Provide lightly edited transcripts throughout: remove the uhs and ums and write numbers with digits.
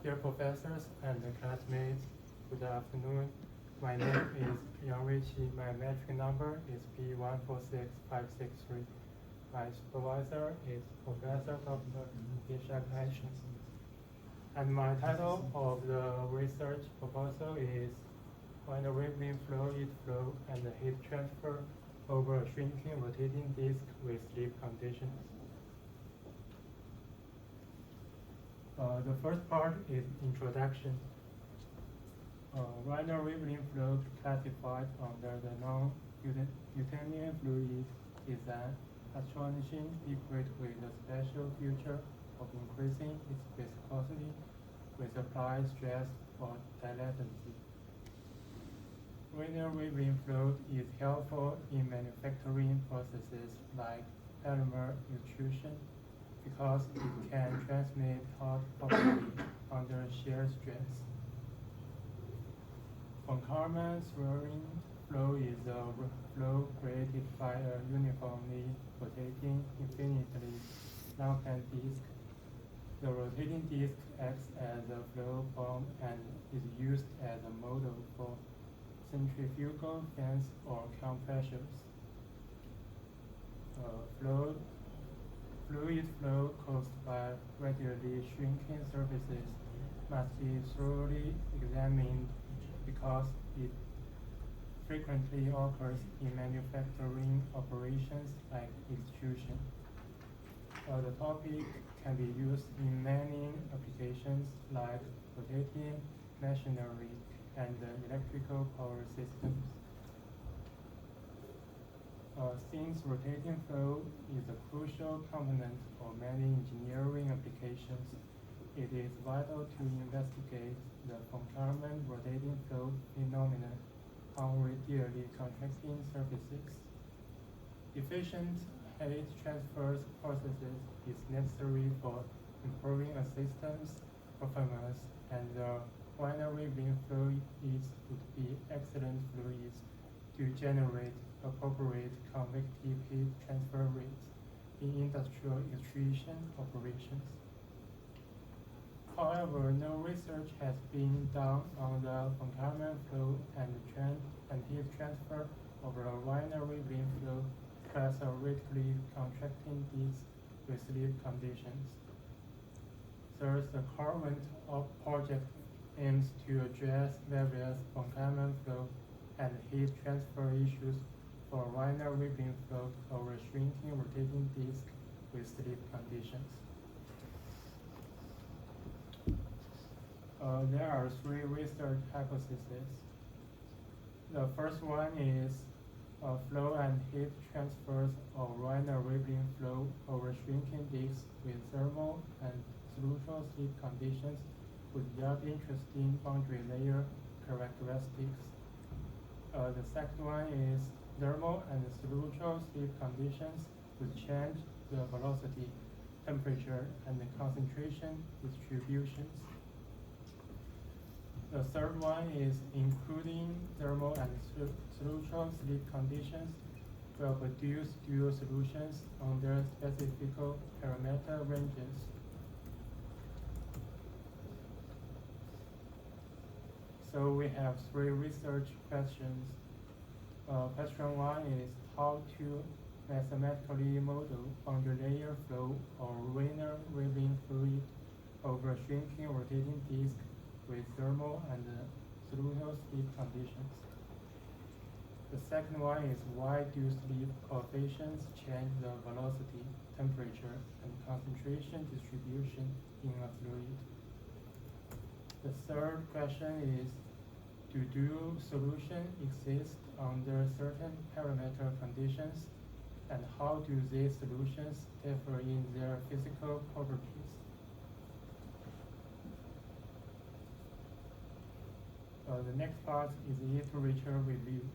Dear professors and classmates, good afternoon. My name is Ruiqi. My metric number is P146563. My supervisor is Professor Dr. Ishak Aishan. And my title of the research proposal is When the Waveling Fluid Flow and the Heat Transfer over a shrinking rotating disk with sleep conditions. The first part is introduction. Rhino waveling flow classified under the non-Newtonian fluid is an astonishing liquid with a special feature of increasing its viscosity with applied stress or dilatancy. Rhino waveling flow is helpful in manufacturing processes like polymer extrusion, because it can transmit hot property under shear stress. Von Karman swirling flow is a flow created by a uniformly rotating infinitely long-band disk. The rotating disk acts as a flow bomb and is used as a model for centrifugal fans or compressors. Fluid flow caused by gradually shrinking surfaces must be thoroughly examined because it frequently occurs in manufacturing operations like extrusion. The topic can be used in many applications like rotating machinery and electrical power systems. Since rotating flow is a crucial component for many engineering applications, it is vital to investigate the von Karman rotating flow phenomenon on radially contracting surfaces. Efficient heat transfer processes is necessary for improving a system's performance, and the binary waveling fluids would be excellent fluids to generate appropriate convective heat transfer rates in industrial extrusion operations. However, no research has been done on the von Karman flow and heat transfer over a binary waveling flow plus a radically contracting disk with sleep conditions. Thus, the current project aims to address various von Karman flow and heat transfer issues for binary waveling flow over a shrinking rotating disk with sleep conditions. There are three research hypotheses. The first one is flow and heat transfers of binary waveling flow over shrinking disks with thermal and solutional sleep conditions would yield interesting boundary layer characteristics. The second one is thermal and solutional sleep conditions would change the velocity, temperature, and the concentration distributions. The third one is including thermal and solutional sleep conditions will produce dual solutions under specific parameter ranges. So we have three research questions. Question one is how to mathematically model boundary layer flow or linear waveling fluid over a shrinking rotating disk with thermal and solutional sleep conditions. The second one is why do sleep coefficients change the velocity, temperature, and concentration distribution in a fluid? The third question is, do dual solutions exist under certain parameter conditions, and how do these solutions differ in their physical properties? The next part is literature review.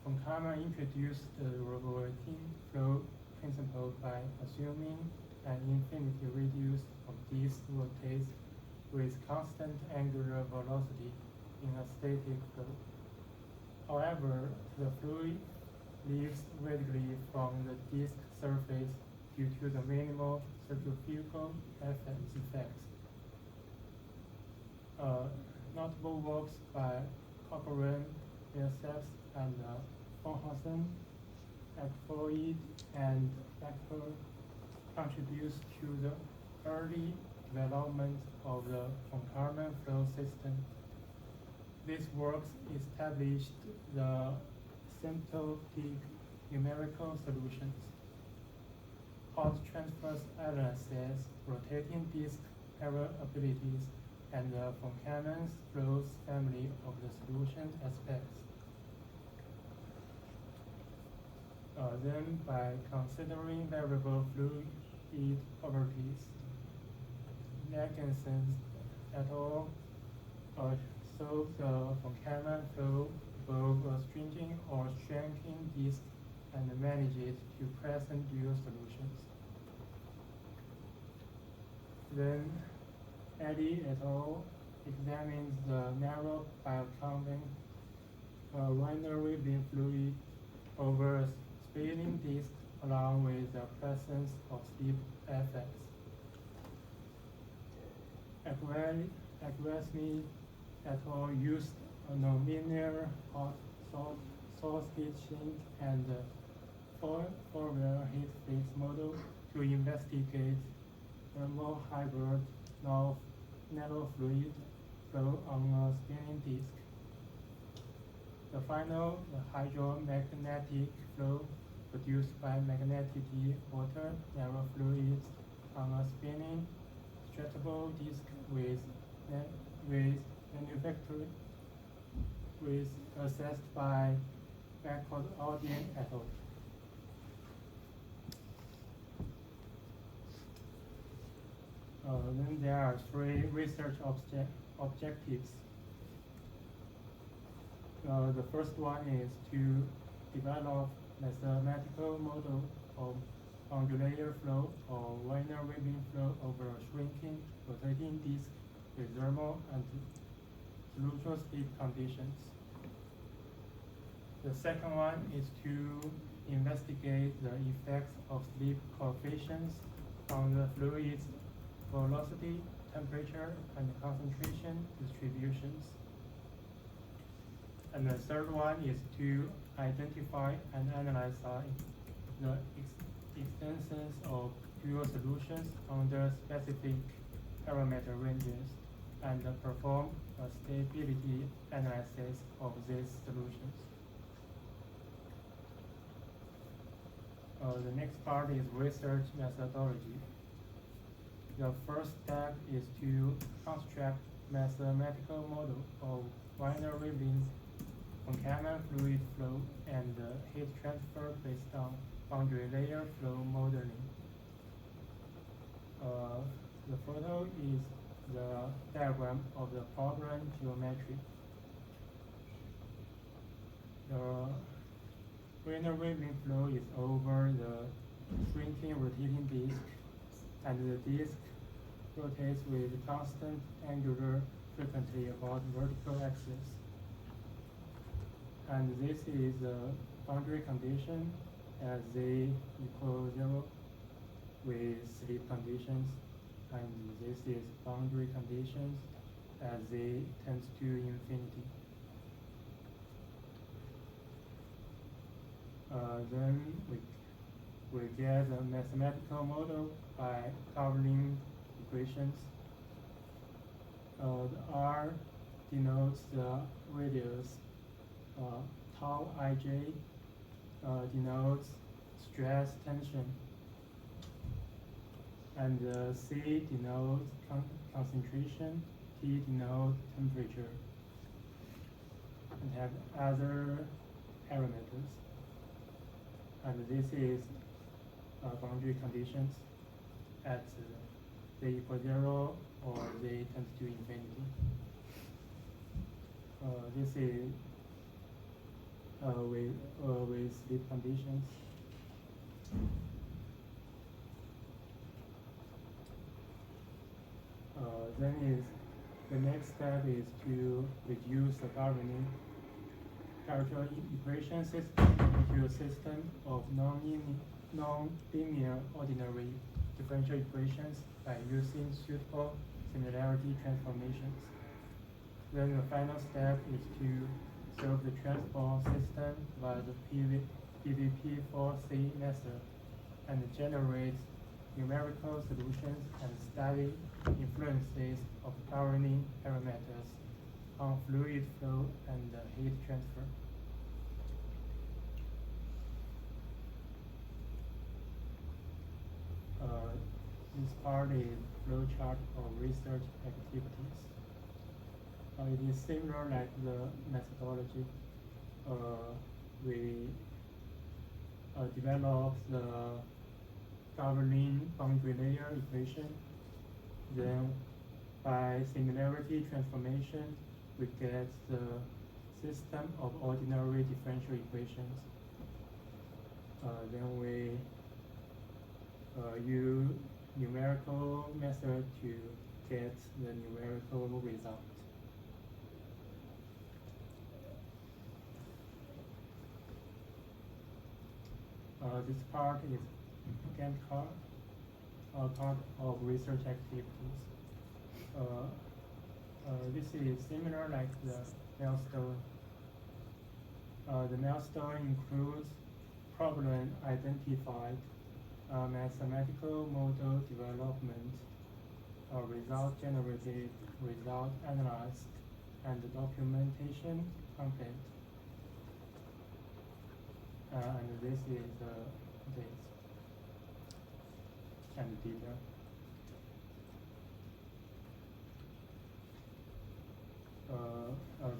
Von Karman introduced the rotating flow principle by assuming an infinity radius of disk rotates with constant angular velocity in a static flow. However, the fluid leaves radically from the disk surface due to the minimal centrifugal effects. Notable works by Corcoran, Lesseps, and von Hausen, Ekfoid, and Becker contributes to the early development of the von Karman flow system. These works established the symptotic numerical solutions, hot transverse analysis, rotating disk error abilities, and the von Karman's flows family of the solution aspects. Then, by considering variable fluid properties, Atkinson et al. Solve the von Karman flow both a stringing or shrinking disk and manage it to present dual solutions. Then Eddy et al. Examines the narrow bioconvex binary beam fluid over a spinning disk along with the presence of slip effects. Aggressny et al. Used a nonlinear hot source heat sink and Fourier heat flux model to investigate thermal hybrid nanofluid flow on a spinning disk. The final, the hydromagnetic flow produced by magnetic water narrow fluids on a spinning stretchable disk with manufacturing with assessed by Backward Audien et al. Then there are three research objectives. The first one is to develop mathematical model of undulator flow or linear waving flow over a shrinking rotating disk with thermal and neutral slip conditions. The second one is to investigate the effects of slip coefficients on the fluid's velocity, temperature, and concentration distributions. And the third one is to identify and analyze the extensions of dual solutions under specific parameter ranges and perform a stability analysis of these solutions. The next part is research methodology. The first step is to construct mathematical model of binary beam von Karman fluid flow and heat transfer based on boundary layer flow modeling. The photo is the diagram of the problem geometry. The binary beam flow is over the shrinking rotating disk, and the disk rotates with constant angular frequency about vertical axis. And this is the boundary condition as z equals 0 with slip conditions, and this is boundary conditions as z tends to infinity. Then we get a mathematical model by covering equations. The R denotes the radius, tau ij denotes stress tension, and C denotes concentration, T denotes temperature, and have other parameters. And this is boundary conditions at z equals 0 or z tends to infinity. This is with slip conditions. Then the next step is to reduce the governing character equation system into a system of non-linear ordinary differential equations by using suitable similarity transformations. Then the final step is to serve the transport system by the PVP4C method and generate numerical solutions and study influences of governing parameters on fluid flow and heat transfer. This part is flowchart of research activities. It is similar like the methodology. We develop the governing boundary layer equation. Then by similarity transformation, we get the system of ordinary differential equations. Then we use numerical method to get the numerical result. This part is again part of research activities. This is similar like the milestone. The milestone includes problem identified, mathematical model development, result generated, result analyzed, and documentation content. And this is this and data.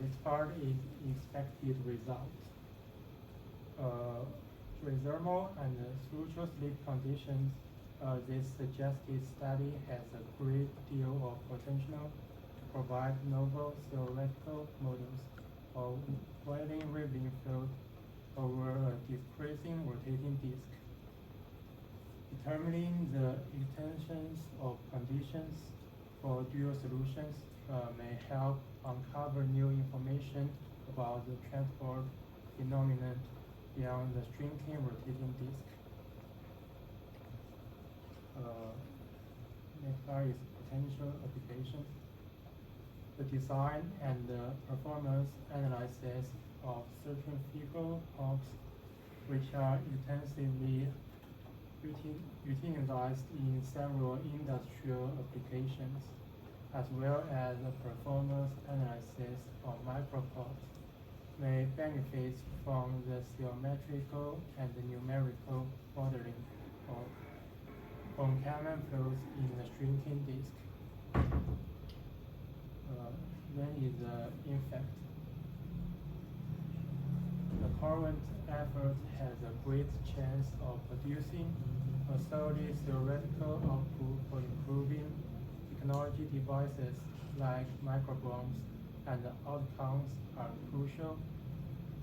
This part is expected result. With thermal and structural sleep conditions, this suggested study has a great deal of potential to provide novel theoretical models of boiling ribbon flow over a decreasing rotating disk. Determining the extensions of conditions for dual solutions may help uncover new information about the transport phenomenon beyond the shrinking rotating disk. Next part is potential application. The design and performance analysis of certain fecal hubs, which are intensively utilized in several industrial applications, as well as the performance analysis of micropods, may benefit from the geometrical and the numerical modeling of common flows in the shrinking disk. Then is the impact. The current effort has a great chance of producing a solid theoretical output for improving technology devices like microbombs, and the outcomes are crucial,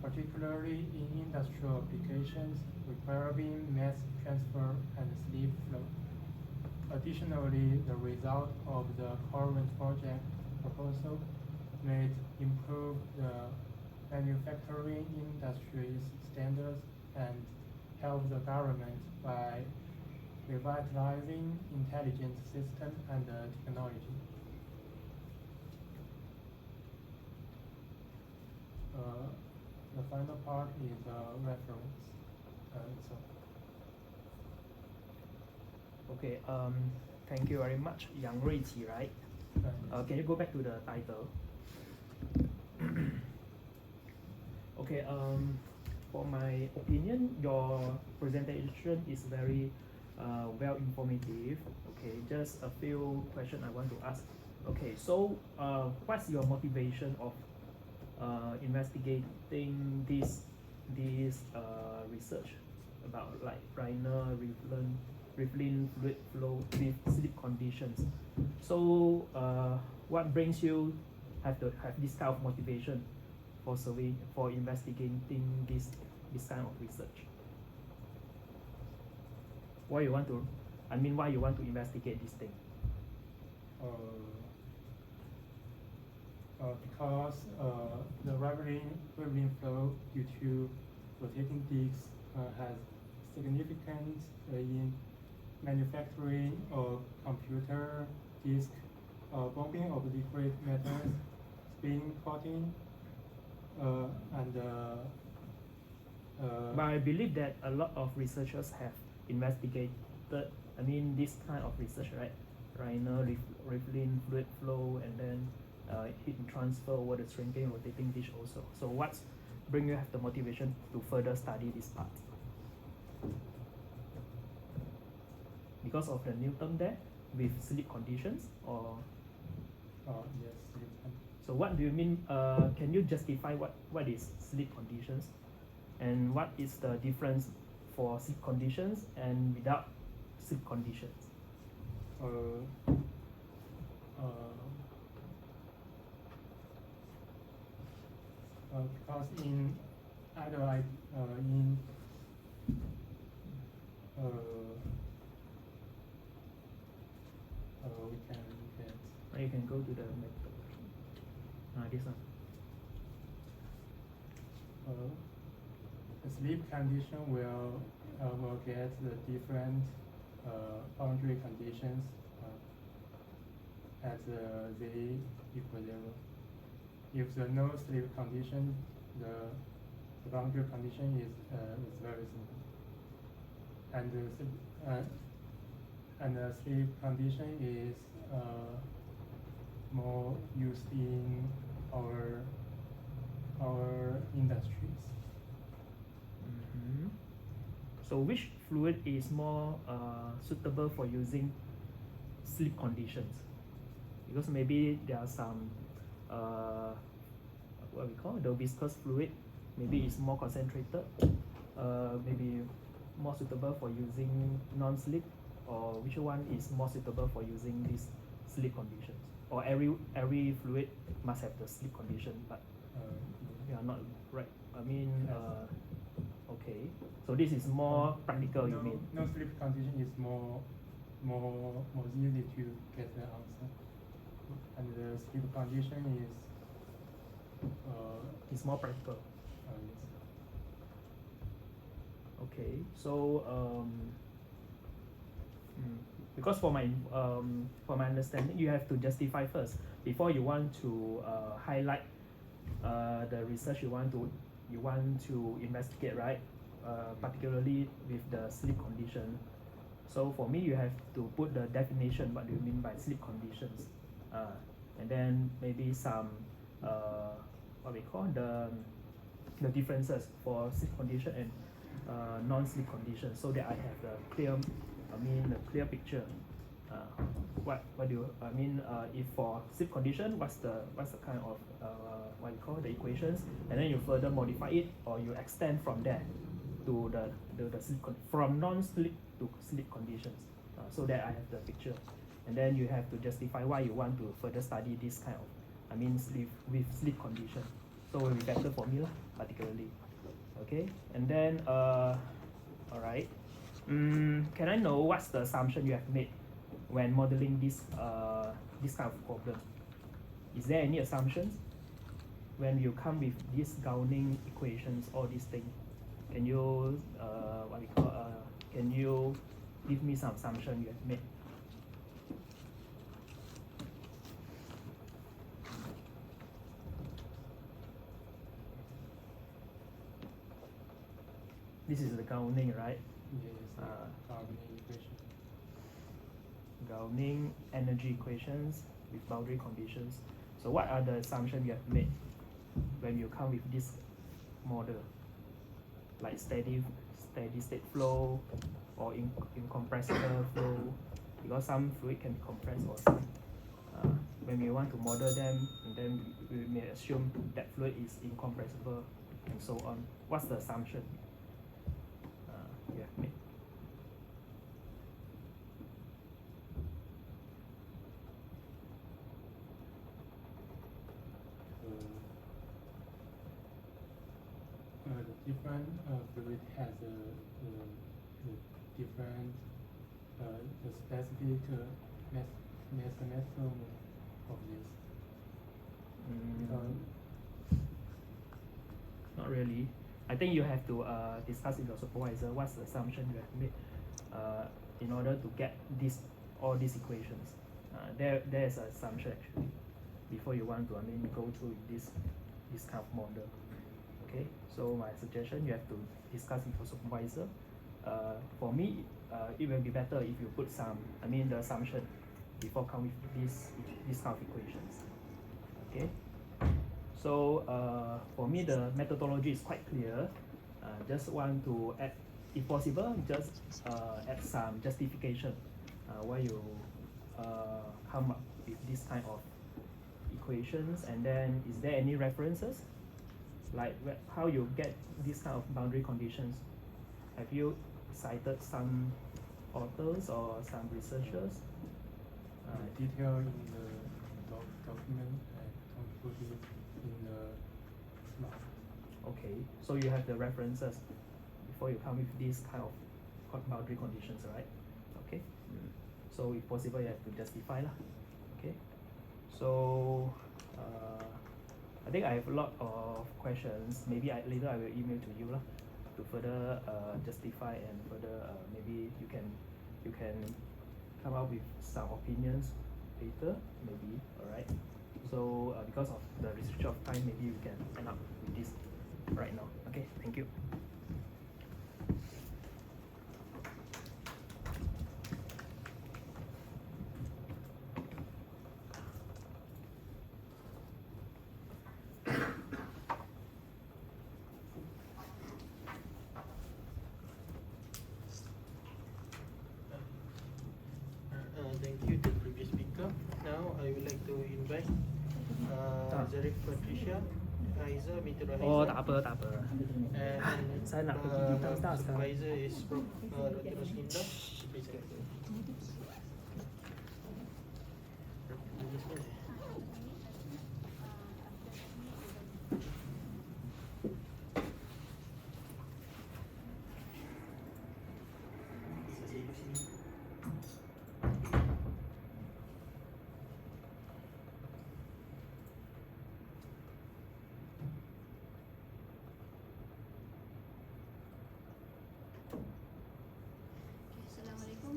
particularly in industrial applications requiring mass transfer and sleep flow. Additionally, the result of the current project proposal may improve the manufacturing industry's standards and help the government by revitalizing intelligent system and technology. The final part is reference. Okay, thank you very much, Yang Ruiqi, right? Can you go back to the title? Okay, for my opinion, your presentation is very well informative. Okay, just a few questions I want to ask. Okay, so what's your motivation of investigating this research about like Reiner, Rivlin fluid flow with sleep conditions? So what brings you have this kind of motivation for investigating this kind of research? Why you want to investigate this thing? Because the Rivlin flow due to rotating disks has significant in manufacturing of computer disk, bombing of liquid metals, spin coating, and But I believe that a lot of researchers have investigated, I mean, this kind of research, right? Reiner, riffling, fluid flow, and then heat transfer over the shrinking, rotating dish also. So what's bring you have the motivation to further study this part? Because of the new term there with sleep conditions, or yes, sleep so what do you mean? Can you justify what is sleep conditions, and what is the difference for sleep conditions and without sleep conditions? Because in otherwise in we can You can go to the this one. the sleep condition will get the different boundary conditions at the equilibrium. If the no sleep condition, the boundary condition is very simple, and the sleep condition is more used in our industries. Mm-hmm. So which fluid is more suitable for using sleep conditions? Because maybe there are some what we call the viscous fluid, maybe it's more concentrated, maybe more suitable for using non-sleep, or which one is more suitable for using these sleep conditions? Or every fluid must have the sleep condition, but yeah, not right. I mean, okay. So this is more practical, you mean? No sleep condition is more easy to get the answer, and the sleep condition is it's more practical. yes. Okay, so because for my understanding, you have to justify first before you want to highlight the research you want to investigate, right? Particularly with the sleep condition. So for me, you have to put the definition. What do you mean by sleep conditions? And then maybe some what we call the differences for sleep condition and non-sleep condition, so that I have the clear picture. What do you if for sleep condition, what's the kind of what you call the equations, and then you further modify it, or you extend from there to the sleep from non-sleep to sleep conditions, so that I have the picture, and then you have to justify why you want to further study this kind of sleep with sleep condition. So it will be better for me particularly. Okay, and then all right. Can I know what's the assumption you have made when modeling this kind of problem? Is there any assumptions when you come with these gowning equations, all these things? Can you can you give me some assumption you have made? This is the gowning, right? Yes, Gaussian equation. Gowning energy equations with boundary conditions. So what are the assumptions you have made when you come with this model, like steady state flow or incompressible flow? Because some fluid can be compressed, or some when we want to model them, and then we may assume that fluid is incompressible and so on. What's the assumption you have made? The different fluid has the different the specific mechanism of this. Not really. I think you have to discuss with your supervisor what's the assumption you have made in order to get all these equations. There is an assumption actually. before you want to go through this kind of model. Okay, so my suggestion, you have to discuss with your supervisor. For me, it will be better if you put the assumption before come with this kind of equations. Okay, so for me the methodology is quite clear. Just want to add, if possible, just add some justification why you come up with this kind of equations, and then is there any references, like how you get this kind of boundary conditions? Have you cited some authors or some researchers? Detail in the document and don't put it in the slide. Okay, so you have the references before you come with this kind of boundary conditions, right? Okay, so if possible, you have to justify lah. Okay, so I think I have a lot of questions. Maybe later I will email to you lah, to further justify, and further maybe you can come up with some opinions later, maybe. All right. So because of the restriction of time, maybe we can end up with this right now. Okay, thank you. Thank you to the previous speaker. Now I would like to invite Zarith Patricia, Haiza, Mitra Haiza. Oh, tak apa. And Saya nak pergi bintang star sekarang. supervisor is Dr. Roslinda. Assalamualaikum.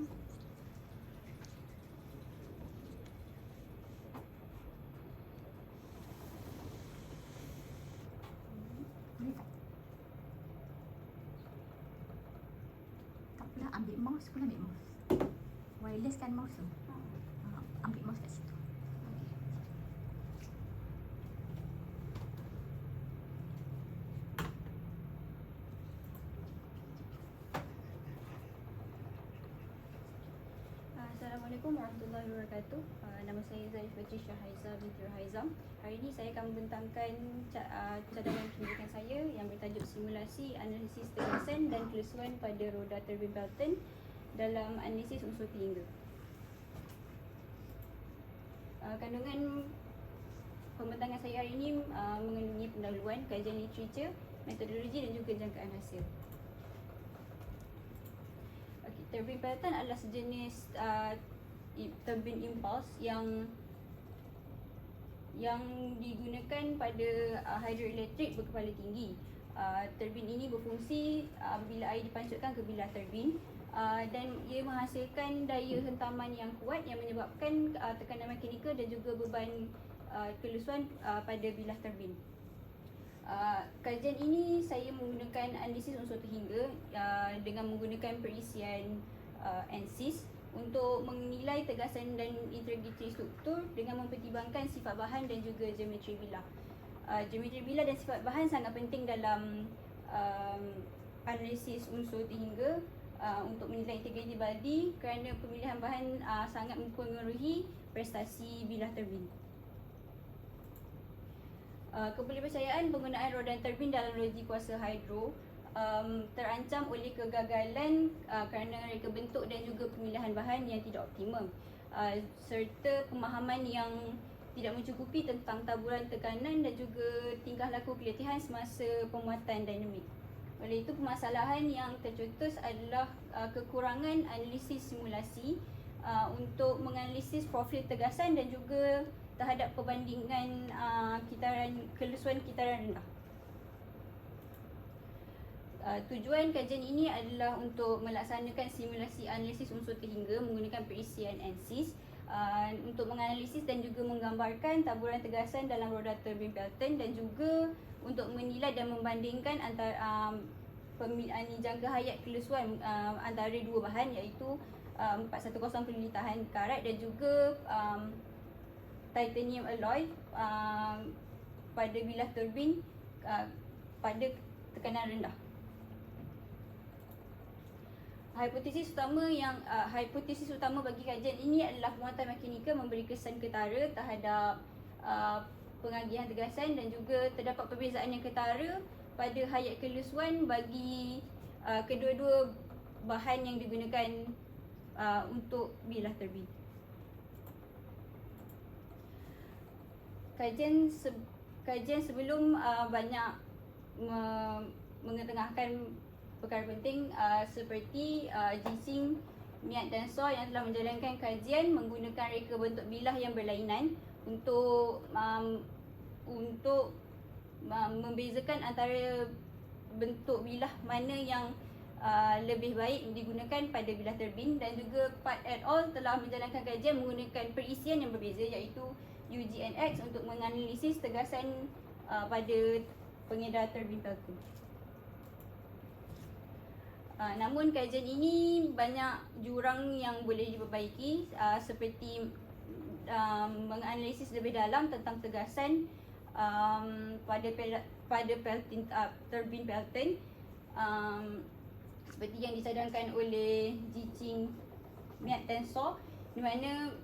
Tak apalah, ambil mouse, kau ambil mouse. Wireless kan mouse tu. Ambil mouse kat situ. Assalamualaikum warahmatullahi wabarakatuh. Nama saya Zarith Patricia Haiza binti Haizam. Hari ini saya akan membentangkan cadangan pendidikan saya yang bertajuk simulasi analisis tegasan dan kelusuan pada roda turbin Pelton dalam analisis unsur terhingga. Kandungan pembentangan saya hari ini mengandungi pendahuluan, kajian literature, metodologi dan juga jangkaan hasil. Turbin Pelton adalah sejenis turbin impulse yang digunakan pada hidroelektrik berkepala tinggi. Turbin ini berfungsi bila air dipancutkan ke bilah turbin dan ia menghasilkan daya hentaman yang kuat yang menyebabkan tekanan mekanikal dan juga beban kelusuan pada bilah turbin. Kajian ini saya menggunakan analisis unsur terhingga dengan menggunakan perisian ANSYS untuk menilai tegasan dan integriti struktur dengan mempertimbangkan sifat bahan dan juga geometri bilah. Geometri bilah dan sifat bahan sangat penting dalam analisis unsur terhingga untuk menilai integriti baldi kerana pemilihan bahan sangat mempengaruhi prestasi bilah turbin. Kepercayaan penggunaan roda turbin dalam logik kuasa hidro terancam oleh kegagalan kerana reka bentuk dan juga pemilihan bahan yang tidak optimum serta pemahaman yang tidak mencukupi tentang taburan tekanan dan juga tingkah laku keletihan semasa pemuatan dinamik. Oleh itu, permasalahan yang tercetus adalah kekurangan analisis simulasi untuk menganalisis profil tegasan dan juga terhadap perbandingan kelusuan kitaran rendah. Tujuan kajian ini adalah untuk melaksanakan simulasi analisis unsur terhingga menggunakan perisian ANSYS untuk menganalisis dan juga menggambarkan taburan tegasan dalam roda turbin Pelton dan juga untuk menilai dan membandingkan antara jangka hayat kelusuan antara dua bahan iaitu 410 pelitahan karat dan juga titanium alloy pada bilah turbin pada tekanan rendah. Hipotesis utama bagi kajian ini adalah penguatan mekanikal memberi kesan ketara terhadap pengagihan tegasan dan juga terdapat perbezaan yang ketara pada hayat kelusuan bagi kedua-dua bahan yang digunakan untuk bilah turbin. Kajian sebelum banyak mengetengahkan perkara penting seperti Jinsing, Miat dan So yang telah menjalankan kajian menggunakan reka bentuk bilah yang berlainan untuk membezakan antara bentuk bilah mana yang lebih baik digunakan pada bilah turbin, dan juga Pat et al. Telah menjalankan kajian menggunakan perisian yang berbeza iaitu UGNX untuk menganalisis tegasan pada pengedar turbin Pelton. Namun kajian ini banyak jurang yang boleh diperbaiki seperti menganalisis lebih dalam tentang tegasan pada Pelton, turbin Pelton seperti yang disadangkan oleh Jinsing, Miat dan So, di mana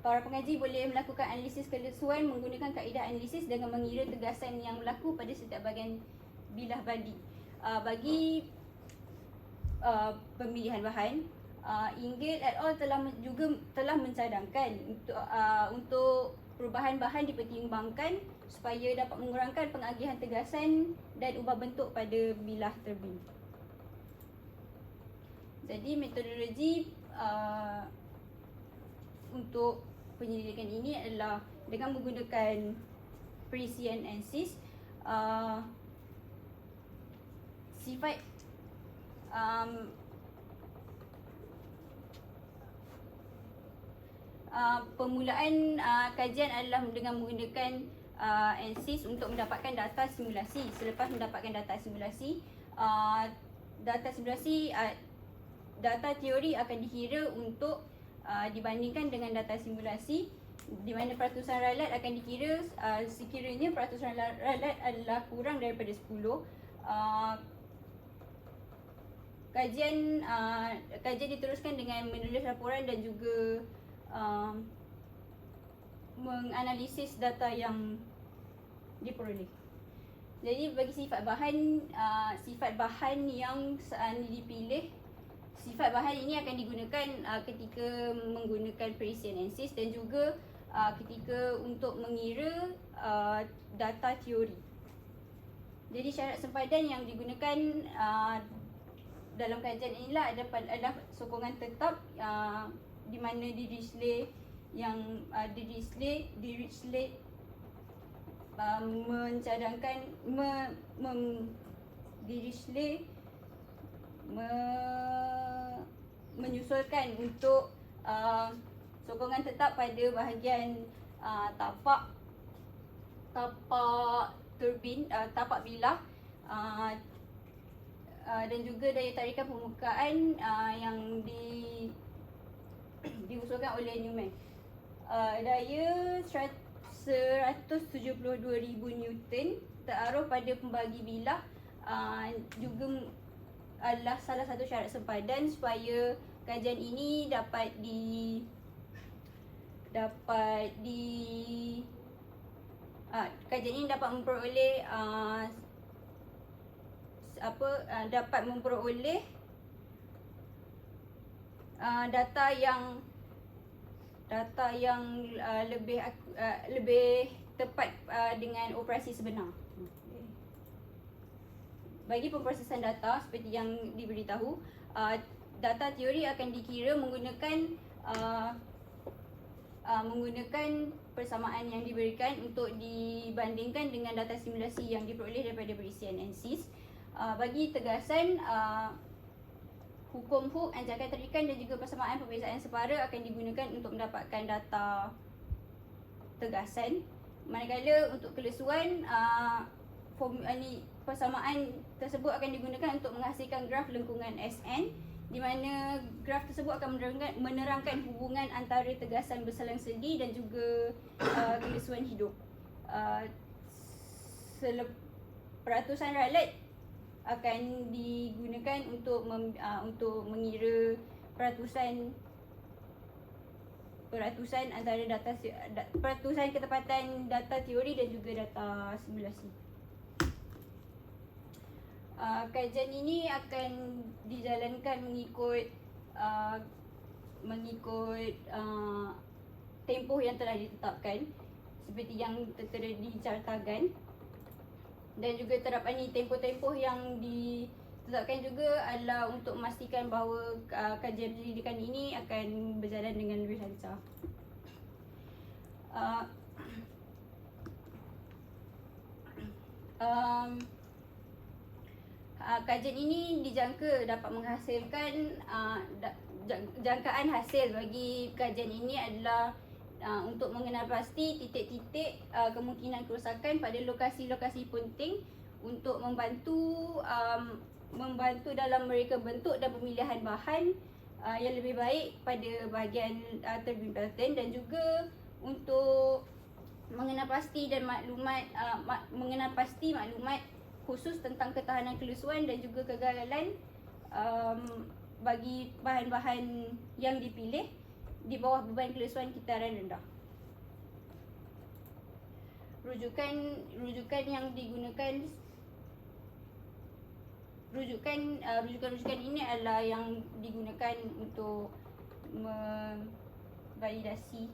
para pengaji boleh melakukan analisis kelusuan menggunakan kaedah analisis dengan mengira tegasan yang berlaku pada setiap bahagian bilah badi. Bagi pemilihan bahan, Inggit et al. telah mencadangkan untuk perubahan bahan dipertimbangkan supaya dapat mengurangkan pengagihan tegasan dan ubah bentuk pada bilah turbin. Jadi metodologi untuk penyelidikan ini adalah dengan menggunakan perisian ANSYS, sifat permulaan kajian adalah dengan menggunakan ANSYS untuk mendapatkan data simulasi. Selepas mendapatkan data simulasi, data teori akan dikira untuk dibandingkan dengan data simulasi, di mana peratusan ralat akan dikira sekiranya peratusan ralat adalah kurang daripada 10. Kajian diteruskan dengan menulis laporan dan juga menganalisis data yang diperoleh. Jadi bagi sifat bahan yang dipilih, sifat bahan ini akan digunakan ketika menggunakan perisian ANSYS dan juga ketika untuk mengira data teori. Jadi syarat sempadan yang digunakan dalam kajian inilah adalah sokongan tetap di mana Dirichlet mencadangkan Dirichlet menyusulkan untuk sokongan tetap pada bahagian tapak turbin, tapak bilah, dan juga daya tarikan permukaan yang diusulkan oleh Newman. Daya 172,000 Newton teraruf pada pembagi bilah juga adalah salah satu syarat sempadan supaya kajian ini dapat memperoleh data yang lebih tepat dengan operasi sebenar. Bagi pemprosesan data seperti yang diberitahu, data teori akan dikira menggunakan persamaan yang diberikan untuk dibandingkan dengan data simulasi yang diperoleh daripada perisian ANSYS. Bagi tegasan, hukum hook, anjakan tarikan dan juga persamaan perbezaan separa akan digunakan untuk mendapatkan data tegasan. Manakala untuk kelesuan, persamaan tersebut akan digunakan untuk menghasilkan graf lengkungan SN, di mana graf tersebut akan menerangkan hubungan antara tegasan berselang-seli dan juga kelesuan hidup. Peratusan Rayleigh akan digunakan untuk mengira peratusan antara peratusan ketepatan data teori dan juga data simulasi. Kajian ini akan dijalankan mengikut tempoh yang telah ditetapkan seperti yang tertera di cartagan, dan juga terapan ini tempoh-tempoh yang ditetapkan juga adalah untuk memastikan bahawa kajian penyelidikan ini akan berjalan dengan lebih lancar. Kajian ini dijangka dapat menghasilkan jangkaan hasil bagi kajian ini adalah untuk mengenal pasti titik-titik kemungkinan kerosakan pada lokasi-lokasi penting untuk membantu dalam mereka bentuk dan pemilihan bahan yang lebih baik pada bahagian turbin pattern, dan juga untuk mengenal pasti maklumat khusus tentang ketahanan kelesuan dan juga kegagalan bagi bahan-bahan yang dipilih di bawah beban kelesuan kitaran rendah. Rujukan yang digunakan, rujukan ini adalah yang digunakan untuk memvalidasi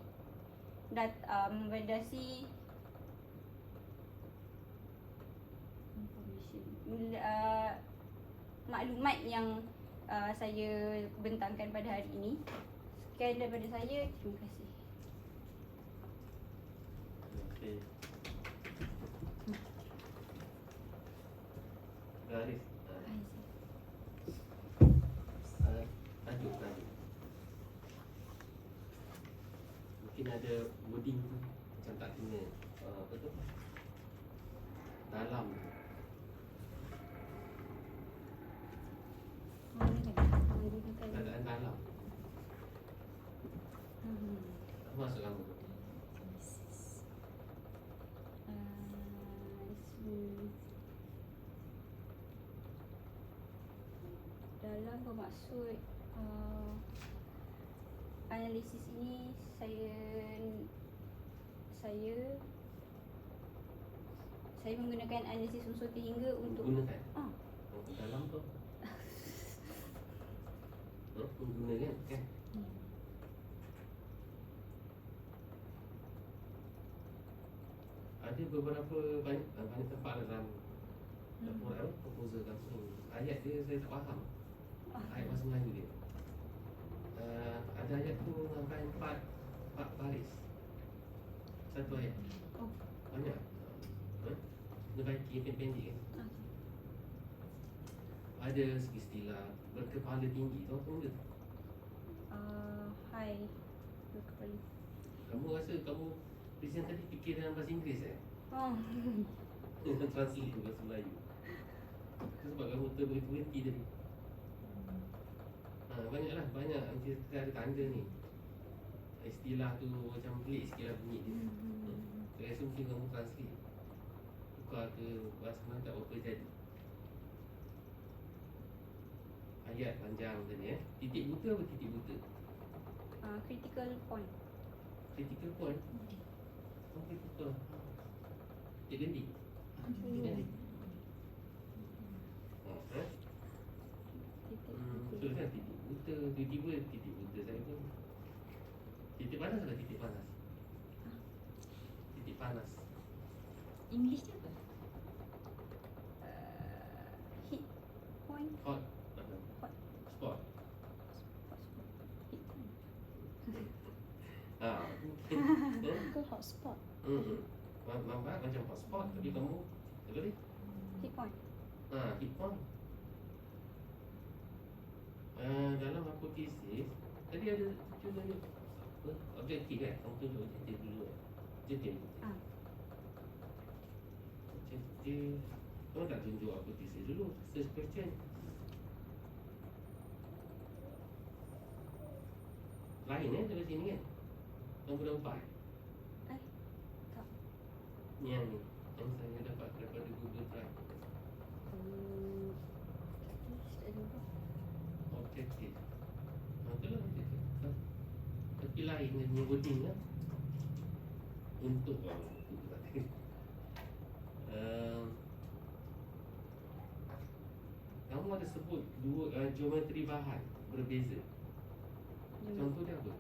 maklumat yang saya bentangkan pada hari ini. Sekian daripada saya, terima kasih. Okey. Zarith. Tajuk. Mungkin ada wording tu macam tak kena apa tu? Dalam. Keadaan dalam. Apa maksud kamu? Dalam bermaksud analisis ini saya menggunakan analisis unsur terhingga untuk gunakan. Dalam tu. Menggunakan kan? Ada beberapa banyak tempat dalam proposal kamu. Ayat dia saya tak faham. Ayat bahasa Melayu dia. Ada ayat tu sampai 4 baris. Satu ayat. Banyak. Dia baiki yang pendek kan. Ada segi istilah berkepala tinggi. Tahu apa benda? Hai, berkepala. Kamu rasa kamu present tadi fikir dalam bahasa Inggeris Dengan translate bahasa Melayu. Sebab kamu terberhenti tadi. Banyak kita ada tanda ni. Istilah tu macam pelik sikit lah bunyi dia. Saya rasa mungkin kamu translate. Tukar ke bahasa Melayu tak apa jadi. Ayat panjang tadi Titik buta apa titik buta? Critical point. Critical point? Critical. Titik ganti? Titik ganti? Betul kan titik buta, tiba-tiba titik buta saya pun. Titik panas atau titik panas? Titik panas. English dia apa? Hit point. Hot. Spot. Ke hotspot. Nampak macam hotspot tapi kamu apa ni? Hit point. Hit point. tunjuk objektif kan, kamu tunjuk objektif dulu kan. Objektif. Objektif. Kamu tak tunjuk apa tesis dulu, search question. Lain dari sini kan. Nombor 4. Tak. Yang ni, yang saya dapat daripada Google Drive. Objektif. Itulah objektif. Tapi lain dengan wording lah. Untuk kamu ada sebut dua geometri bahan berbeza. Contoh dia apa?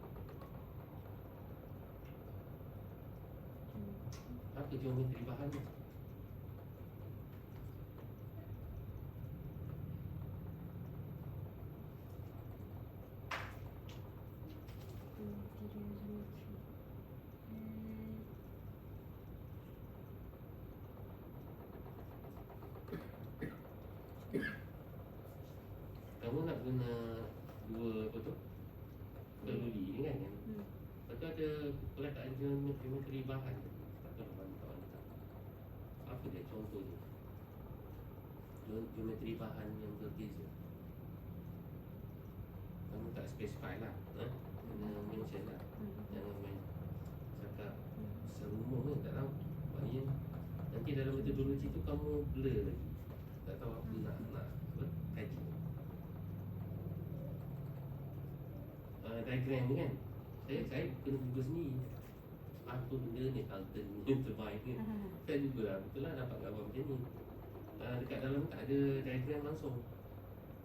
Apa geometri bahan ni? Kamu nak guna dua apa tu? Teluri ni kan? Lepas tu ada peletaan geometri bahan. Tak tahu kawan-kawan tak. Apa dia contoh dia? Geometri bahan yang berbeza. Kamu tak specify lah, kena mention lah. Jangan main cakap serumum kan, tak tahu. Maknanya nanti dalam metodologi tu kamu blur lagi. Tak tahu apa nak kaji. Diagram ni kan, saya kena google sendiri. Apa benda ni, Carlton ni, terbaik ni. Saya juga lah, betul lah dapat gambar macam ni. Dekat dalam tak ada diagram langsung.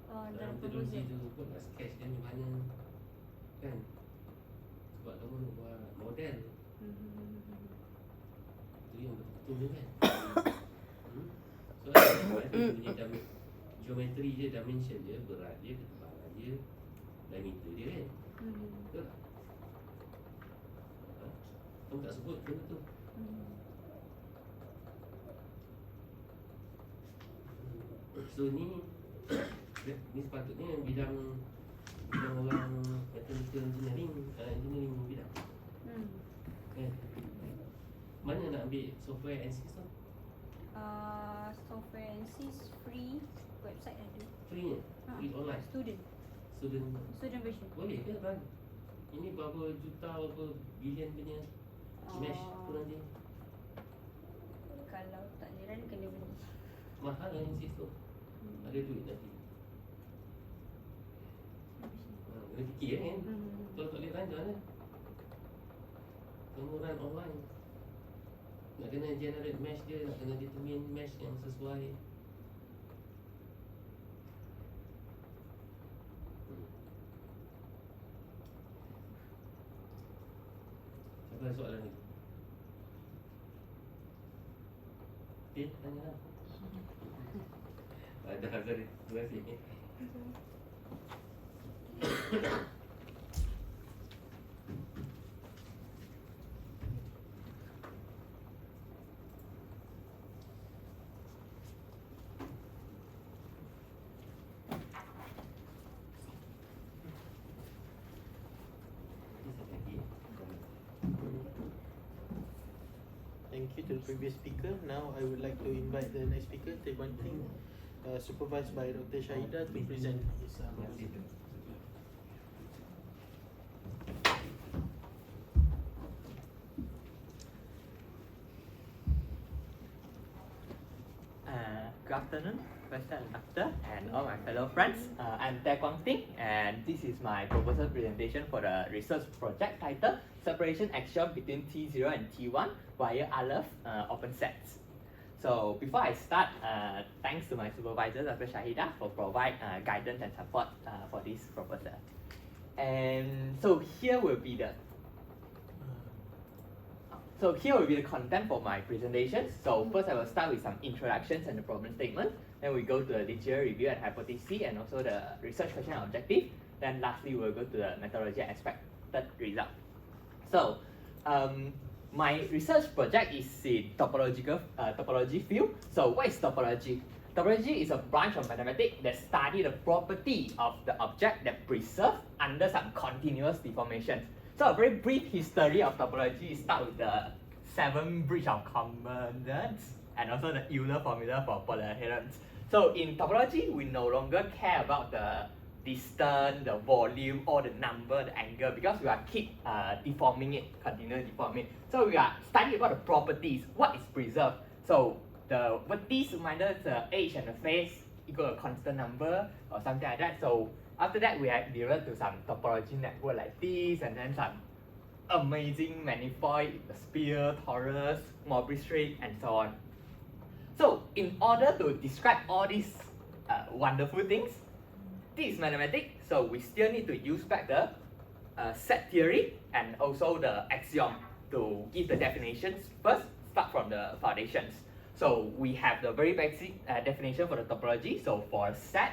Dalam metodologi tu buatlah sketch dia macam mana kan. Sebab kamu nak buat model. Itu yang betul kan. So ada punya geometri je, dimension dia, berat dia, ketebalan dia, diameter dia kan. Betul tak? Kamu tak sebut benda tu. So ni sepatutnya bidang orang mechanical engineering, engineering bidang. Kan? Mana nak ambil software NCS tu? Software NCS free, website ada. Free free online. Student version. Boleh ke kan? Ini berapa juta, berapa bilion punya mesh tu nanti. Kalau tak jiran kena beli. Mahal lah NCS tu. Ada duit nanti. Kena fikir kan? Kalau tak boleh run macam mana? Kamu run online, nak kena generate mesh dia, nak kena determine mesh yang sesuai. Siapa ada soalan ni? Okay, tanya lah. Ada Zarith, terima kasih. Thank you to the previous speaker. Now I would like to invite the next speaker, Take One Thing, supervised by Dr. Shahida, to present his Good afternoon, Professor and Doctor, and all my fellow friends. I'm Tae Quang Ting, and this is my proposal presentation for the research project titled Separation Axiom between T0 and T1 via Aleph open sets. So before I start, thanks to my supervisor, Dr. Shahida, for provide guidance and support for this proposal. And so here will be the content for my presentation. So first I will start with some introductions and the problem statement. Then we go to the literature review and hypothesis and also the research question and objective. Then lastly we'll go to the methodology and expected result. So my research project is in topology field. So what is topology? topology is a branch of mathematics that study the property of the object that preserve under some continuous deformations. So a very brief history of topology start with the 7 bridge of components and also the Euler formula for polar adherence. So in topology, we no longer care about the distance, the volume, or the number, the angle, because we are keep deforming it, continuously deforming it. So we are studying about the properties, what is preserved. So the vertices minus the edge and the face equal a constant number or something like that. So after that, we have derived to some topology network like this, and then some amazing manifold, the sphere, torus, Morbius strip, and so on. So in order to describe all these wonderful things, this is mathematics, so we still need to use back the set theory and also the axiom to give the definitions. First, start from the foundations. So we have the very basic definition for the topology. So for a set,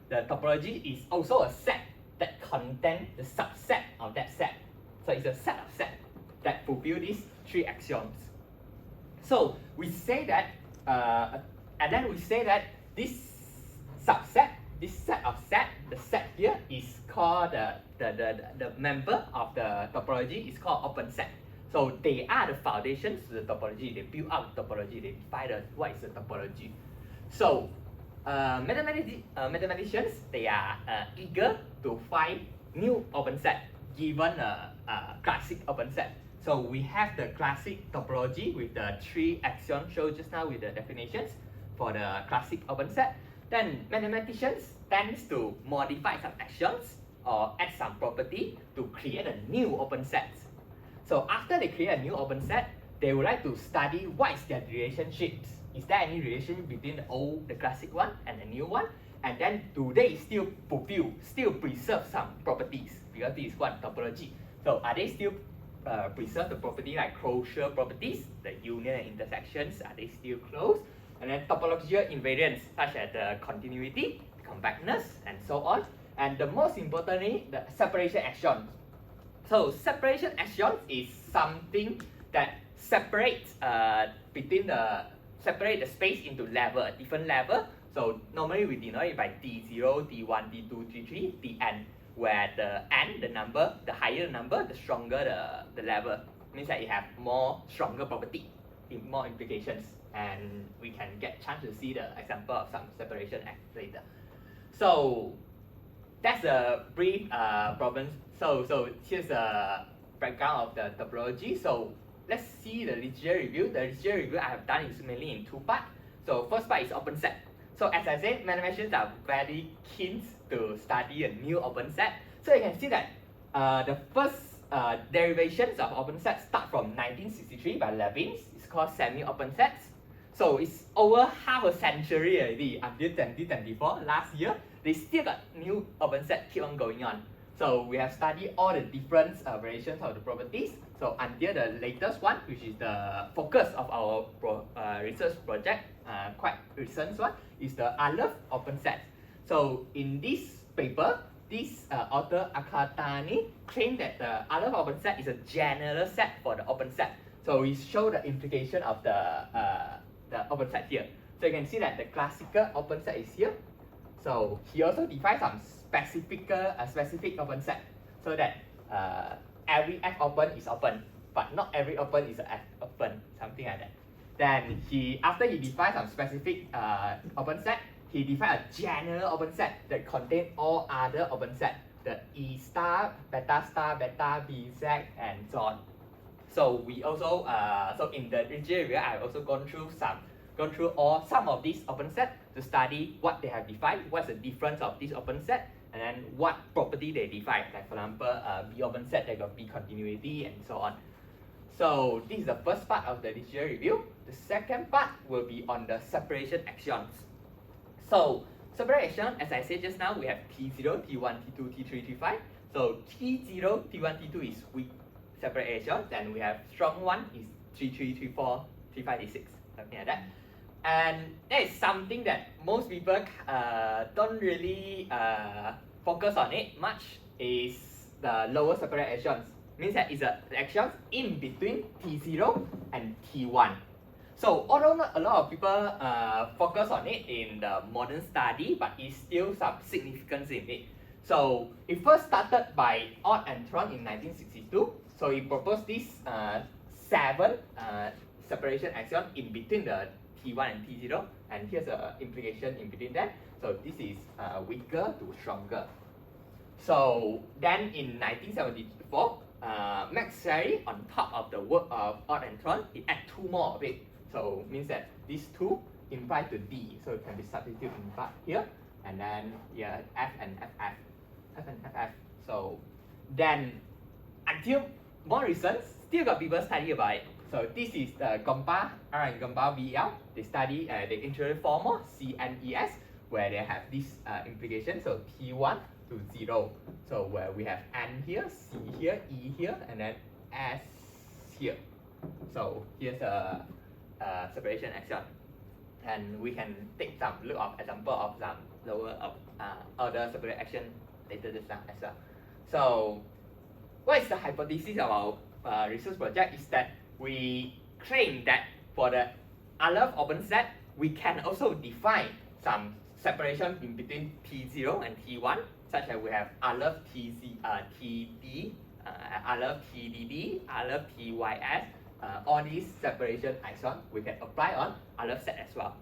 the topology is also a set that contains the subset of that set. So it's a set of sets that fulfill these 3 axioms. So we say that, and then we say that this subset, this set of set, the set here is called the member of the topology is called open set. So they are the foundations to the topology. They build up the topology. They define what is the topology. So mathematicians, they are eager to find new open set given a classic open set. So we have the classic topology with the 3 axioms shown just now with the definitions for the classic open set. Then mathematicians tends to modify some axioms or add some property to create a new open set. So after they create a new open set, they would like to study what is their relationships. Is there any relationship between the classic one and the new one? And then do they still preserve some properties? Because this is one topology. So are they still preserve the property like closure properties, the union and intersections, are they still close? And then topological invariants such as the continuity, compactness, and so on. And the most importantly, the separation axiom. So separation axiom is something that separates separate the space into level, a different level. So normally we denote it by D0, D1, D2, D3, Dn, where the n, the number, the higher the number, the stronger the level. Means that it have more stronger property, more implications, and we can get chance to see the example of some separation later. So that's a brief problem. So here's a background of the topology. So let's see the literature review. The literature review I have done is mainly in 2 parts. So first part is open set. So as I said, mathematicians are very keen to study a new open set. So you can see that the first derivations of open sets start from 1963 by Levin. It's called semi-open sets. So it's over half a century already until 2024, last year. They still got new open set keep on going on. So we have studied all the different variations of the properties. So until the latest one, which is the focus of our research project, quite recent one, is the Aleph open set. So in this paper, this author Akatani claimed that the Aleph open set is a general set for the open set. So we show the implication of the open set here. So you can see that the classical open set is here. So he also defines some specific open set, so that every F open is open, but not every open is a F open, something like that. Then after he defines some specific open set, he defined a general open set that contains all other open set, the E star, beta, B, Z, and so on. So we also so in the literature review, I've also gone through some of these open sets to study what they have defined, what's the difference of this open set, and then what property they define. Like for example, B open set, they got B continuity, and so on. So this is the first part of the literature review. The second part will be on the separation axioms. So separation axiom, as I said just now, we have T0, T1, T2, T3, T5. So T0, T1, T2 is weak separation. Then we have strong one is T3, T4, T5, T6, something like that. And that is something that most people don't really focus on it much, is the lower separate axioms. Means that it's the axioms in between T0 and T1. So although not a lot of people focus on it in the modern study, but it's still some significance in it. So it first started by Ott and Tron in 1962. So he proposed this 7 separation axion in between the T1 and T0, and here's an implication in between that. So this is weaker to stronger. So then in 1974, Max Sherry, on top of the work of Ott and Tron, he add 2 more of it. So means that these 2 imply to D, so it can be substituted in part here, and then yeah, F and FF, F and FF. So then until more recent, still got people study about it. So this is the Gompa R and Gompa VL. They study, they introduce 4 more CNES, where they have this implication. So T1 to 0. So where we have N here, C here, E here, and then S here. So here's a separation axion, and we can take some look of example of some lower of other separation action later this time as well. So what is the hypothesis of our research project is that we claim that for the Aleph open set, we can also define some separation in between T0 and T1, such as we have Aleph TD, Aleph TDD, Aleph TYS, all these separation axion we can apply on Aleph set as well,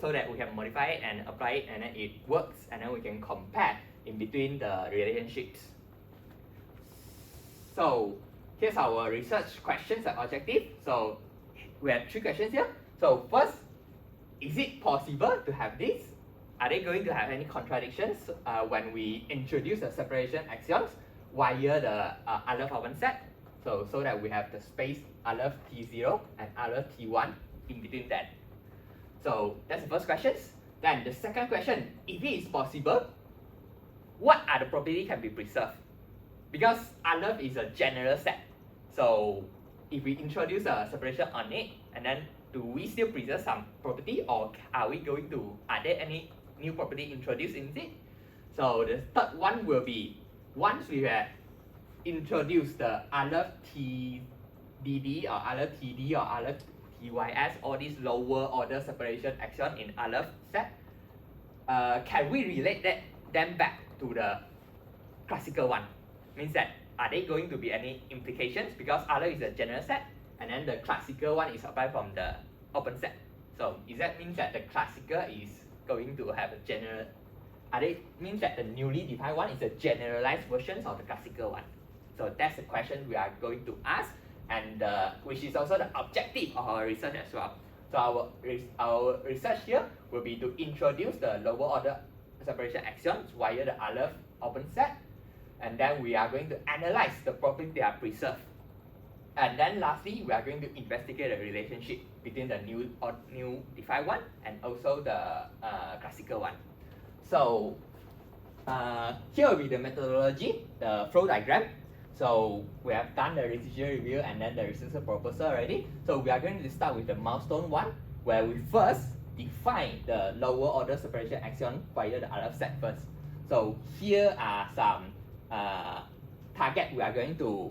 so that we can modify it and apply it, and then it works, and then we can compare in between the relationships. So here's our research questions and objective. So we have 3 questions here. So first, is it possible to have this? Are they going to have any contradictions when we introduce the separation axioms via the Aleph open set? So that we have the space Aleph T0 and Aleph T1 in between that. So that's the first question. Then the second question, if it is possible, what are the properties can be preserved? Because Aleph is a general set. So if we introduce a separation on it, and then do we still preserve some property, or are there any new property introduced in it? So the third one will be, once we have introduced the Aleph TDD or Aleph TD or Aleph TYS, all these lower order separation action in Aleph set, can we relate them back to the classical one? Means that, are they going to be any implications? Because Aleph is a general set, and then the classical one is applied from the open set. So is that means that the classical is going to have a general, means that the newly defined one is a generalized version of the classical one? So that's the question we are going to ask, and which is also the objective of our research as well. So our research here will be to introduce the lower order separation axioms via the Aleph open set, and then we are going to analyze the properties that are preserved. And then lastly, we are going to investigate the relationship between the new defined one and also the classical one. So here will be the methodology, the flow diagram. So we have done the residual review and then the research proposal already. So we are going to start with the milestone 1, where we first define the lower order separation axiom via the Aleph set first. So here are some target we are going to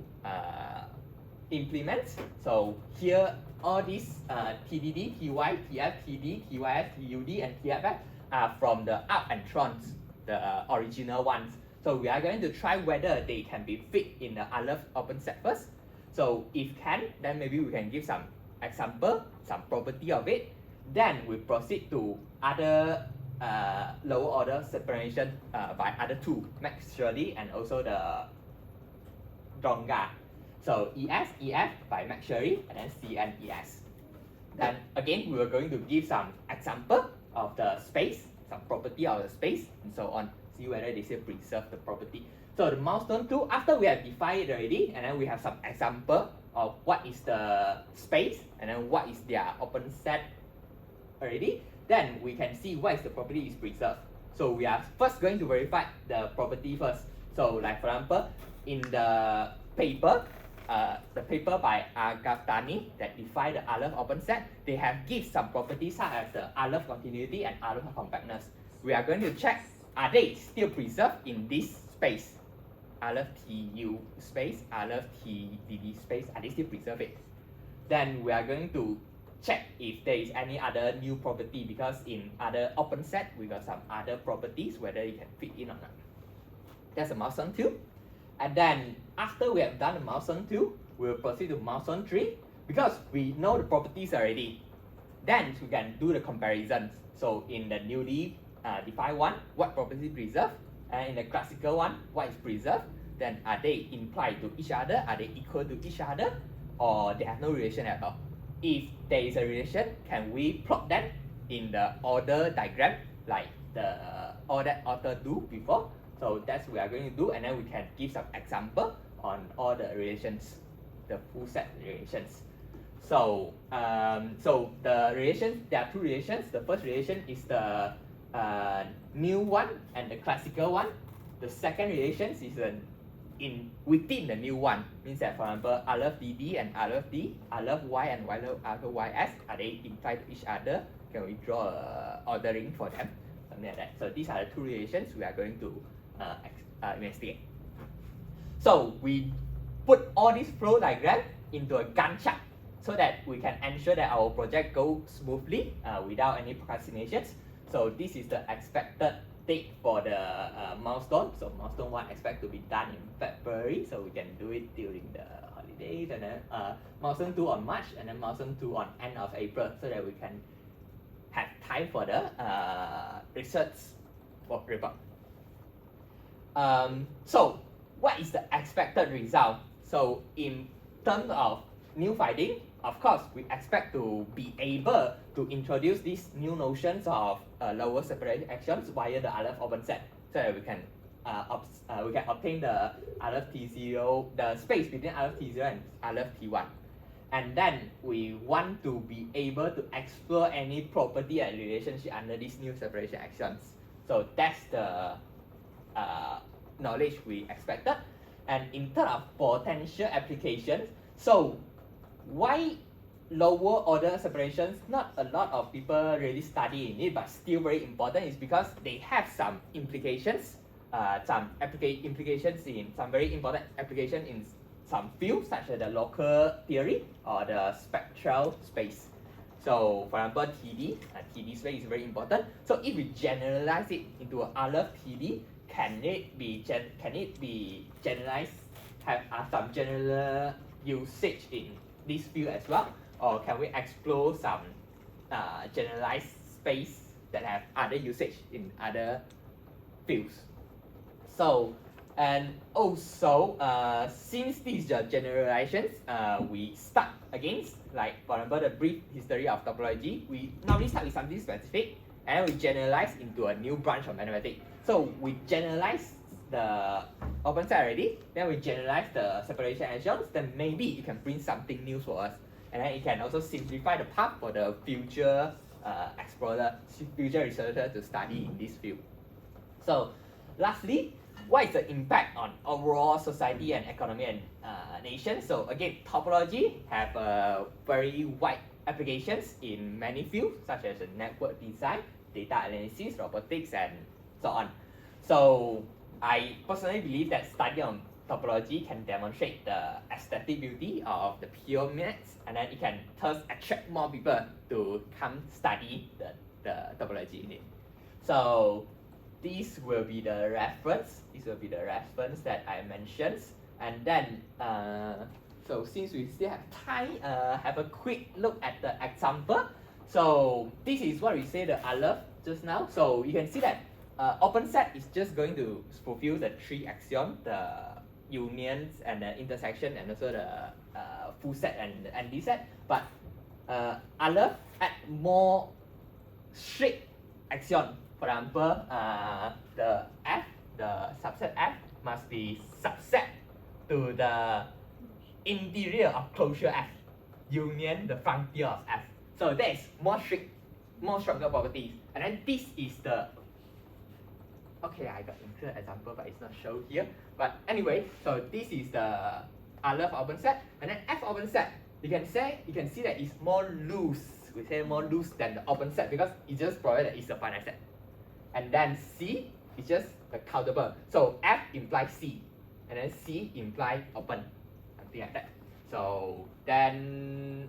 implement. So here all these TDD, TY, TF, TD, TYS, TUD, and TFF are from the up and trons, the original ones. So we are going to try whether they can be fit in the Aleph open set first. So if can, then maybe we can give some example, some property of it. Then we proceed to other lower order separation by other 2, Max Shirley and also the Dronga. So ES, EF by Max Shirley, and then CNES. Then again, we are going to give some example of the space, some property of the space, and so on. See whether they still preserve the property. So the milestone 2, after we have defined it already, and then we have some example of what is the space, and then what is their open set already, then we can see what is the property is preserved. So we are first going to verify the property first. So like for example, in the paper by Aghaftani that define the Aleph open set, they have give some properties such as the Aleph continuity and Aleph compactness. We are going to check, are they still preserved in this space? Aleph TU space, Aleph TDD space, are they still preserved it? Then we are going to check if there is any other new property, because in other open set we got some other properties whether it can fit in or not. That's a milestone 2. And then after we have done the milestone 2, we'll proceed to milestone 3, because we know the properties already. Then we can do the comparisons. So in the newly defined one, what property preserved, and in the classical one, what is preserved. Then are they implied to each other? Are they equal to each other? Or they have no relation at all? If there is a relation, can we plot them in the order diagram like the all that author do before? So that's what we are going to do, and then we can give some example on all the relations, the full set relations. So so the relations, there are 2 relations. The first relation is the new one and the classical one. The second relation is within the new one, means that, for example, I love DD and I love D, I love Y and I love YS, are they implied to each other? Can we draw a ordering for them? Something like that. So these are the 2 relations we are going to investigate. So we put all this flow diagram into a Gantt chart so that we can ensure that our project goes smoothly without any procrastinations. So this is the expected date for the milestone. So milestone 1 expect to be done in February, so we can do it during the holidays, and then milestone 2 on March, and then milestone 2 on end of April, so that we can have time for the research report. So what is the expected result? So in terms of new finding, of course, we expect to be able to introduce these new notions of lower separation actions via the Aleph open set, so that we can obtain the Aleph T0, the space between Aleph T0 and Aleph T1. And then we want to be able to explore any property and relationship under these new separation actions. So that's the knowledge we expected. And in terms of potential applications, so why lower order separations? Not a lot of people really study in it, but still very important, is because they have some implications, implications in some very important application in some fields, such as the local theory or the spectral space. So for example, TD space is very important. So if we generalize it into other TD, can it be generalized, have some general usage in this field as well, or can we explore some generalized space that have other usage in other fields? So, and also since these are generalizations, we start against, like for example, the brief history of topology. We normally start with something specific, and we generalize into a new branch of mathematics. So we generalize the open set already, then we generalize the separation actions, then maybe it can bring something new for us, and then it can also simplify the path for the future explorer, future researcher to study in this field. So lastly, what is the impact on overall society and economy and nation? So again, topology have very wide applications in many fields, such as network design, data analysis, robotics, and so on. So I personally believe that study on topology can demonstrate the aesthetic beauty of the pyramids, and then it can thus attract more people to come study the topology in it. So this will be the reference. This will be the reference that I mentioned. And then, so since we still have time, have a quick look at the example. So this is what we say the Aleph just now. So you can see that open set is just going to fulfill the 3 axioms, the unions and the intersection, and also the full set and the anti set. But Aleph add more strict axiom. For example, the F, the subset F, must be subset to the interior of closure F, union the frontier of F. So that is more strict, more stronger properties. And then this is the, okay, I got included example, but it's not shown here. But anyway, so this is the Aleph open set, and then F open set. You can see that it's more loose. We say more loose than the open set because it just provided that it's a finite set. And then C is just the countable. So F implies C, and then C implies open, something like that. So then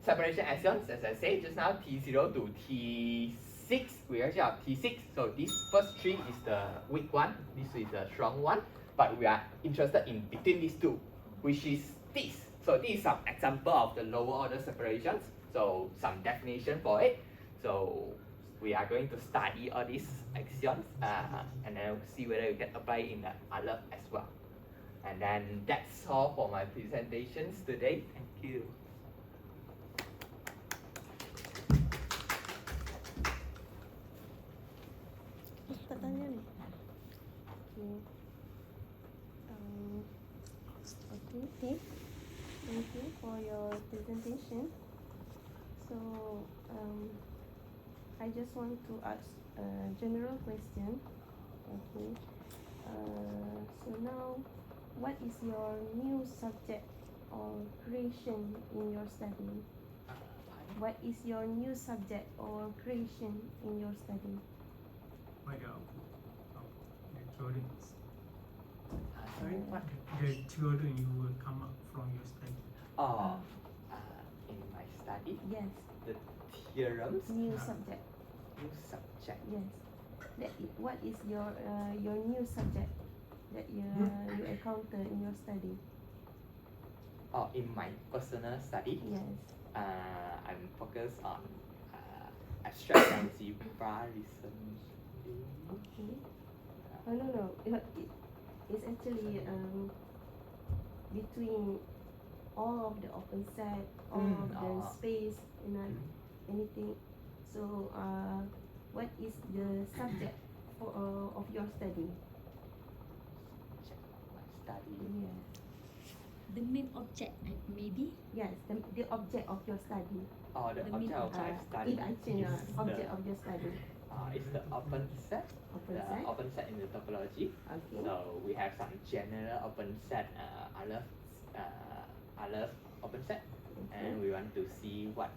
separation actions, as I said just now, T0 to T6, we actually have T6. So this first three is the weak one, this is the strong one, but we are interested in between these two, which is this. So this is some example of the lower order separations. So some definition for it. So we are going to study all these actions and then see whether we can apply in the other as well. And then that's all for my presentations today. Thank you. Tak tanya ni. Okay. Okay. Thank you for your presentation. So, I just want to ask a general question. Okay. So now, what is your new subject or creation in your study? What is your new subject or creation in your study? What the children? Sorry, what? The children you will come up from your study. Oh, in my study, Yes, the theorems, new subject. new subject. Yes. What is your new subject that you encounter in your study? Oh, in my personal study, Yes. I'm focused on abstract algebra recently. Okay. Oh no. It's actually between all of the open set, all of the space, and anything. So what is the subject for of your study? Check my study. Yes. The main object, maybe. Yes. The object of your study. Oh, the The object of my study Object of your study. is the open set. Open The set. open set in the topology. Okay. So we have some general open set, Aleph open set, and we want to see what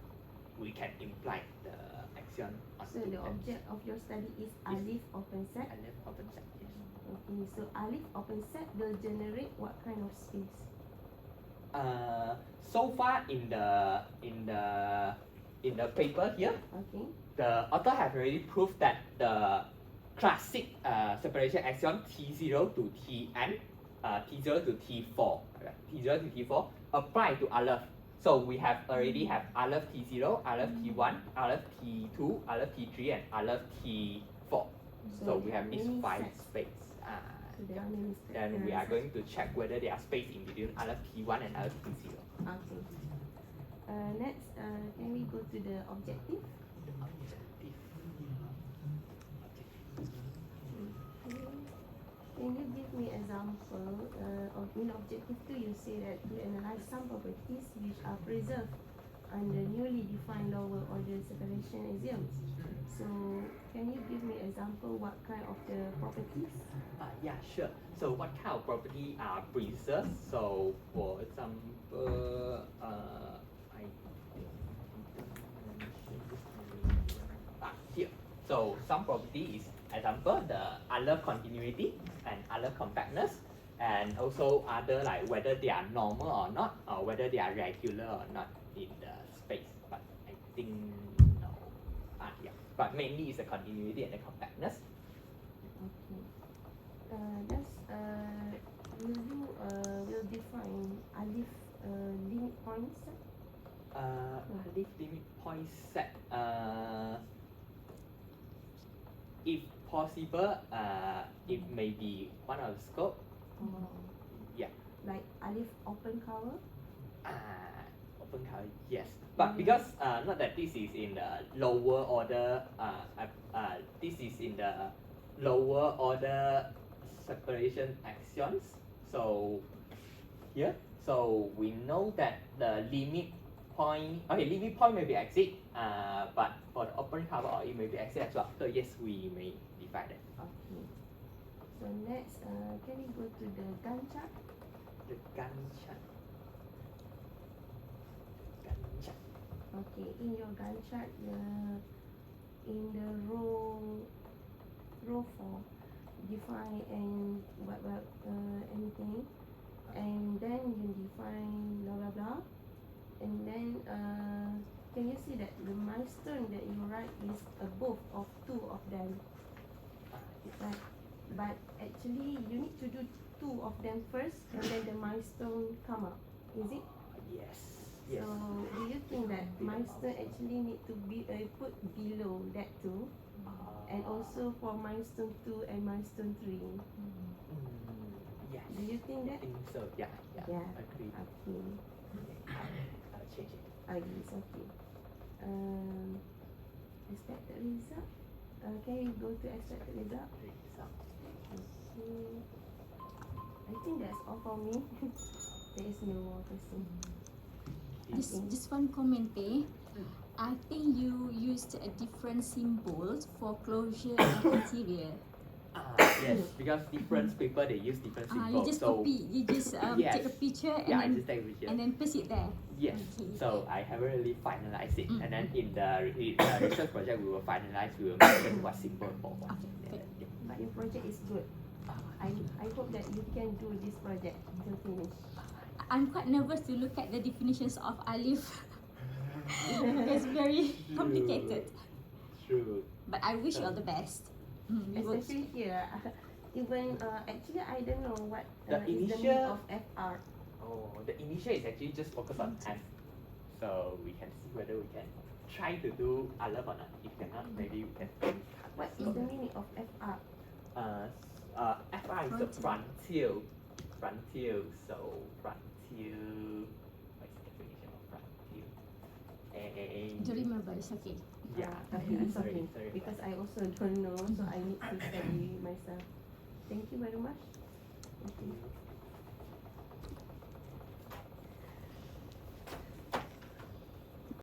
we can imply the action on So the object of your study is Alif open set. Aleph open set. Yes. Okay. So Alif open set will generate what kind of space? So far in the paper here, Okay. the author have already proved that the classic separation axiom T0 to Tn, T0 to T4, T0 to T4 apply to Aleph. So we have already have Aleph T0, Aleph T1, Aleph T2, Aleph T3, and Aleph T4. So we there have are these many 5 sets. space. So there are many sets. Then we are going to check whether there are space in between Aleph T1 and Aleph T0. Okay. Next, can we go to the objective? Can you give me example of in objective 2 you say that to analyze some properties which are preserved under newly defined lower order separation axioms. So can you give me example what kind of the properties? Yeah, sure. So what kind of property are preserved? So for example, I here. So some property is example the Aleph continuity and Aleph compactness, and also other like whether they are normal or not, or whether they are regular or not in the space. But I think no. Yeah. But mainly it's the continuity and the compactness. Okay. Will you will define Alif limit points? Aleph limit point set. If possible, it may be one of the scope. Yeah. Like Alif open cover? Open cover, yes. But because not that this is in the lower order, this is in the lower order separation actions. So here, so we know that the limit point, limit point may be exit, but for the open cover, it may be exit as well. So yes, we may divide it. Okay. So next, can we go to the Gantt chart? The Gantt chart. Okay, in your Gantt chart, in the row 4, define and what anything, and then you define blah blah blah, And then can you see that the milestone that you write is above of two of them? But actually you need to do two of them first and then the milestone come up. Is it? Yes. So do you think that milestone actually need to be put below that two? And also for milestone 2 and milestone 3. Yes. Do you think that? I think so. Yeah. Agree. Okay. I'll change it. It's okay. Expected result. Can you go to expected result? Result. Okay. I think that's all for me. There is no more question. Just one comment eh. I think you used a different symbols for closure and interior. Yes, because different people they use different symbols. You just so copy. You just yes. take a picture and I then just take a picture. and then paste it there. Yes. Okay. So I haven't really finalized it, Mm. and then in the research project we will finalize. We will mention what symbol for what. Okay, good. But your project is good. I hope that you can do this project till finish. I'm quite nervous to look at the definitions of alif. It's very complicated. True. But I wish you all the best. We will- Especially here. Even actually I don't know what The is the meaning initial- of FR. Oh, the initial is actually just focus on F. So we can see whether we can try to do alif or not. If cannot, maybe we can do What is the meaning of FR? FR is the frontier. Frontier. So frontier. What is the definition of frontier? Do you remember? It's okay. Yeah. Okay, it's Sorry, okay. sorry. Because I also don't know, so I need to study myself. Thank you very much. Okay.